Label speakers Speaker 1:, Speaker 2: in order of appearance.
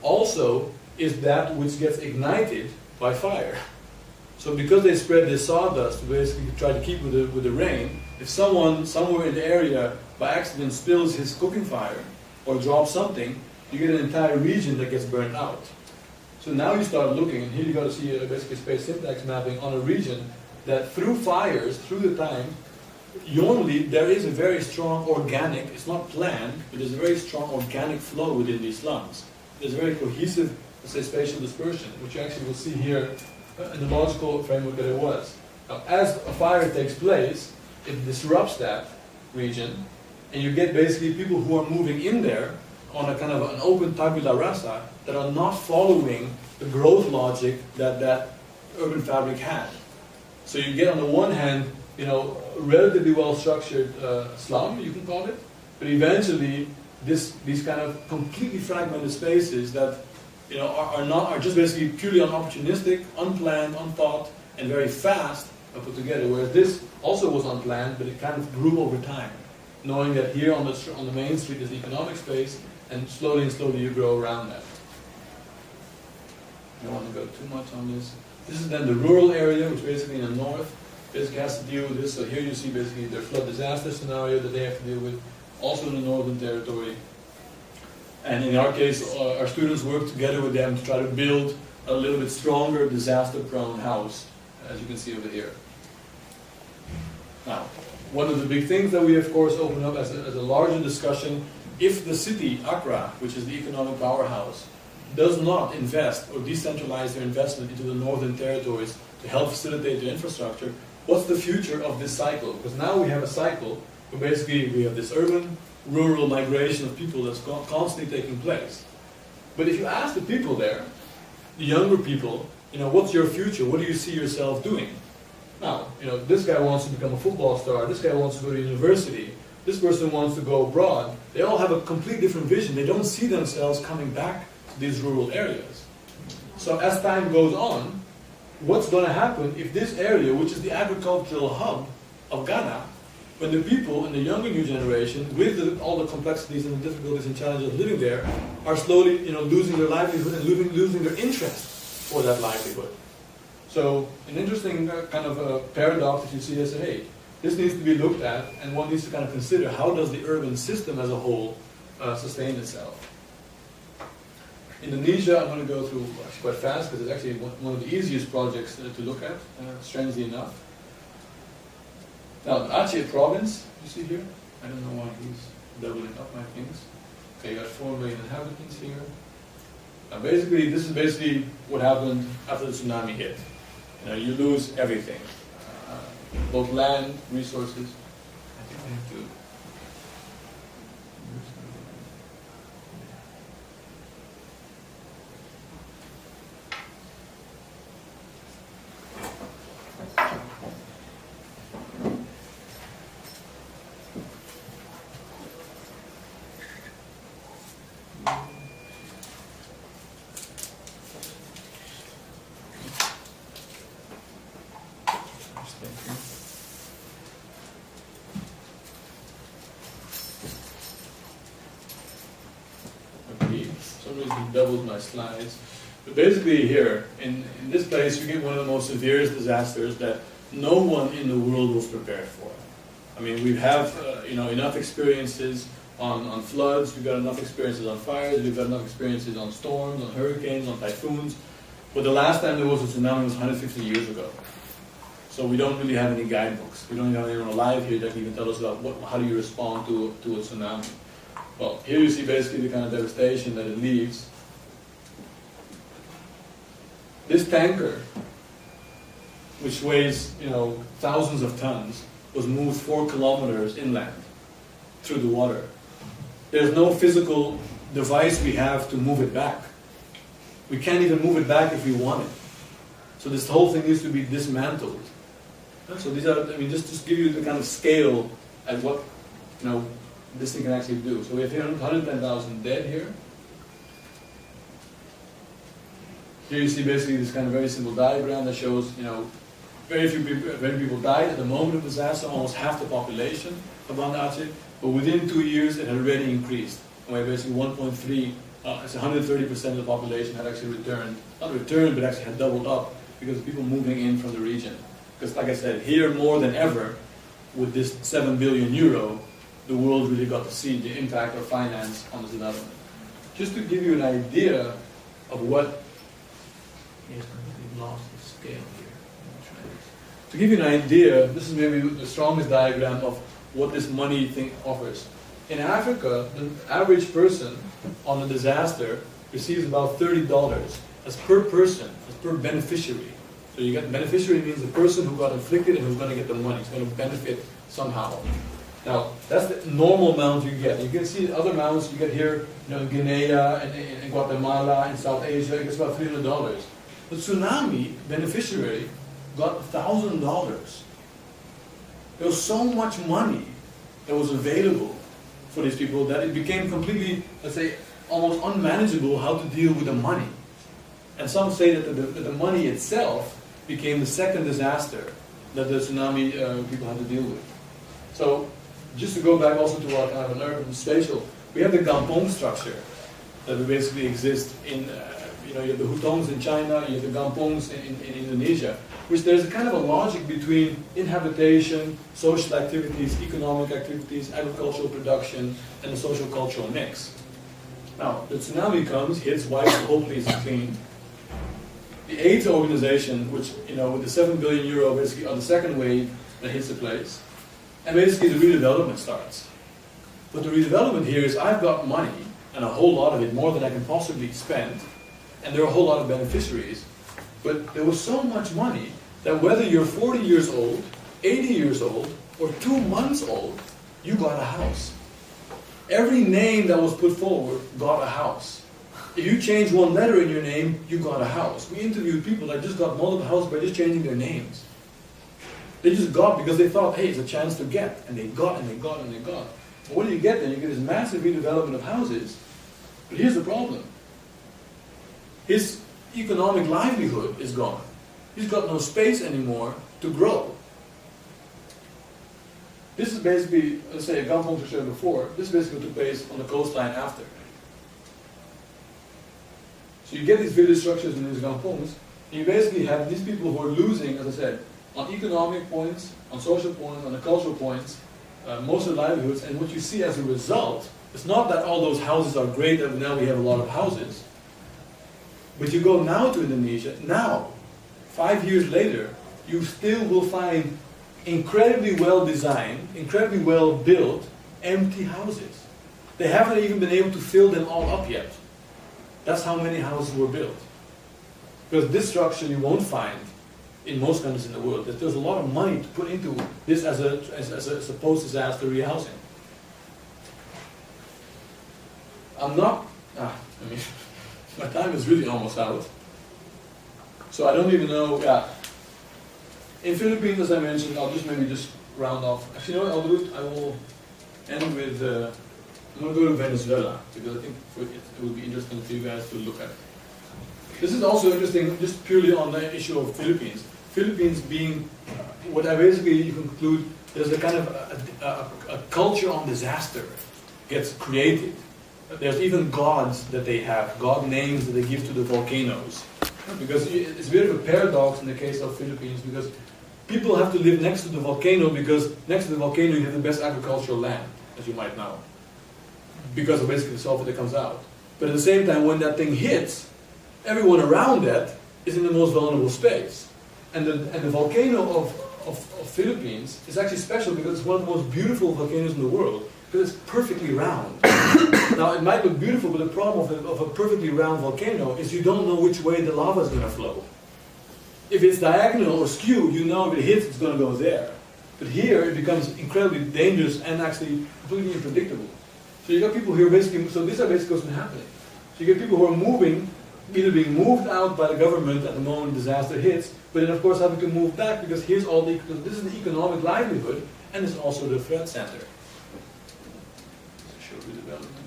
Speaker 1: also is that which gets ignited by fire. So because they spread this sawdust to basically try to keep with the rain, if someone somewhere in the area by accident spills his cooking fire or drops something, you get an entire region that gets burned out. So now you start looking, and here you got to see basically space syntax mapping on a region that through fires, through the time, normally there is a very strong organic, it's not planned, but there's a very strong organic flow within these slums. There's a very cohesive, let's say, spatial dispersion, which you actually will see here in the logical framework that it was. Now, as a fire takes place, it disrupts that region, and you get basically people who are moving in there on a kind of an open tabula rasa that are not following the growth logic that that urban fabric had. So you get on the one hand, you know, a relatively well-structured slum, you can call it, but eventually these kind of completely fragmented spaces that, you know, are just basically purely opportunistic, unplanned, unthought, and very fast put together. Whereas this also was unplanned, but it kind of grew over time, knowing that here on the main street is the economic space, and slowly you grow around that. I don't want to go too much on this. This is then the rural area, which basically in the north basically has to deal with this. So here you see basically their flood disaster scenario that they have to deal with, also in the northern territory. And in our case, our students work together with them to try to build a little bit stronger disaster-prone house, as you can see over here. Now, one of the big things that we of course open up as a larger discussion, if the city, Accra, which is the economic powerhouse, does not invest or decentralize their investment into the northern territories to help facilitate the infrastructure, what's the future of this cycle? Because now we have a cycle where basically we have this urban, rural migration of people that's constantly taking place. But if you ask the people there, the younger people, you know, what's your future? What do you see yourself doing? Now, you know, this guy wants to become a football star, this guy wants to go to university, this person wants to go abroad. They all have a completely different vision. They don't see themselves coming back to these rural areas. So as time goes on, what's going to happen if this area, which is the agricultural hub of Ghana, when the people in the younger new generation, with all the complexities and the difficulties and challenges of living there, are slowly, you know, losing their livelihood and losing their interest for that livelihood. So an interesting kind of paradox that you see is, hey, this needs to be looked at, and one needs to kind of consider how does the urban system as a whole sustain itself. Indonesia, I'm going to go through actually quite fast because it's actually one of the easiest projects to look at, strangely enough. Now, the Aceh province, you see here, I don't know why he's doubling up my things. Okay, you got 4 million inhabitants here. Now basically, this is basically what happened after the tsunami hit. You know, you lose everything. Both land, resources. I think I have to... doubled my slides. But basically here, in this place, you get one of the most severe disasters that no one in the world was prepared for. I mean, we have you know, enough experiences on floods, we've got enough experiences on fires, we've got enough experiences on storms, on hurricanes, on typhoons. But the last time there was a tsunami was 150 years ago. So we don't really have any guidebooks. We don't have anyone alive here that can even tell us about how do you respond to a tsunami. Well, here you see basically the kind of devastation that it leaves. This tanker, which weighs, you know, thousands of tons, was moved 4 kilometers inland through the water. There's no physical device we have to move it back. We can't even move it back if we want it. So this whole thing needs to be dismantled. So these are, I mean, just to give you the kind of scale at what, you know, this thing can actually do. So we have here 110,000 dead here. Here you see basically this kind of very simple diagram that shows, you know, very few people died at the moment of disaster, almost half the population of Banda Aceh, but within 2 years it had already increased. And we have basically 1.3 it's 130% of the population had actually returned, not returned, but actually had doubled up because of people moving in from the region. Because like I said, here more than ever, with this 7 billion euro, the world really got to see the impact of finance on this development. Just to give you an idea of what, yes, we've lost the scale here. To give you an idea, this is maybe the strongest diagram of what this money thing offers. In Africa, the average person on a disaster receives about $30 as per person, as per beneficiary. So you get beneficiary means the person who got inflicted and who's going to get the money. It's going to benefit somehow. Now, that's the normal amount you get. You can see other amounts you get here, in Guinea, in Guatemala, in South Asia, it gets about $300. The tsunami beneficiary got $1,000. There was so much money that was available for these people that it became completely, let's say, almost unmanageable how to deal with the money. And some say that the money itself became the second disaster that the tsunami people had to deal with. So, just to go back also to our kind of an urban spatial, we have the gampong structure that basically exist in, you have the hutongs in China, you have the gampongs in Indonesia, which there's a kind of a logic between inhabitation, social activities, economic activities, agricultural production, and the social-cultural mix. Now, the tsunami comes, hits, wipes the whole place clean. The AIDS organization, which, with the 7 billion euro basically on the second wave that hits the place, and basically the redevelopment starts. But the redevelopment here is I've got money, and a whole lot of it, more than I can possibly spend, and there are a whole lot of beneficiaries, but there was so much money that whether you're 40 years old, 80 years old, or 2 months old, you got a house. Every name that was put forward got a house. If you change one letter in your name, you got a house. We interviewed people that just got multiple houses by just changing their names. They just got because they thought, hey, it's a chance to get. And they got, and they got, and they got. But what do you get then? You get this massive redevelopment of houses. But here's the problem. His economic livelihood is gone. He's got no space anymore to grow. This is basically, let's say, a gampong I showed before. This basically took place on the coastline after. So you get these village structures in these gampongs, and you basically have these people who are losing, as I said, on economic points, on social points, on the cultural points, most of their livelihoods. And what you see as a result, it's not that all those houses are great, that now we have a lot of houses. But you go now to Indonesia, now, 5 years later, you still will find incredibly well designed, incredibly well built, empty houses. They haven't even been able to fill them all up yet. That's how many houses were built. Because this structure you won't find in most countries in the world. There's a lot of money to put into this as a post-disaster rehousing. My time is really almost out. So I don't even know, In Philippines, as I mentioned, I'll just round off. Actually, you know what I'll do? I will end with, I'm going to go to Venezuela, because I think it will be interesting for you guys to look at. This is also interesting, just purely on the issue of Philippines. Philippines being, what I basically conclude, there's a kind of a culture on disaster gets created. There's even gods that they have, god names that they give to the volcanoes. Because it's a bit of a paradox in the case of Philippines, because people have to live next to the volcano, because next to the volcano you have the best agricultural land, as you might know, because of basically the sulfur that comes out. But at the same time, when that thing hits, everyone around that is in the most vulnerable space. And the volcano of Philippines is actually special because it's one of the most beautiful volcanoes in the world, because it's perfectly round. Now, it might look beautiful, but the problem of a perfectly round volcano is you don't know which way the lava is going to flow. If it's diagonal or skewed, you know if it hits, it's going to go there. But here, it becomes incredibly dangerous and actually completely unpredictable. So you got people here basically, so these are basically what's been happening. So you get people who are moving, either being moved out by the government at the moment disaster hits, but then of course having to move back because here's all the, this is the economic livelihood, and it's also the threat center. Show you the development.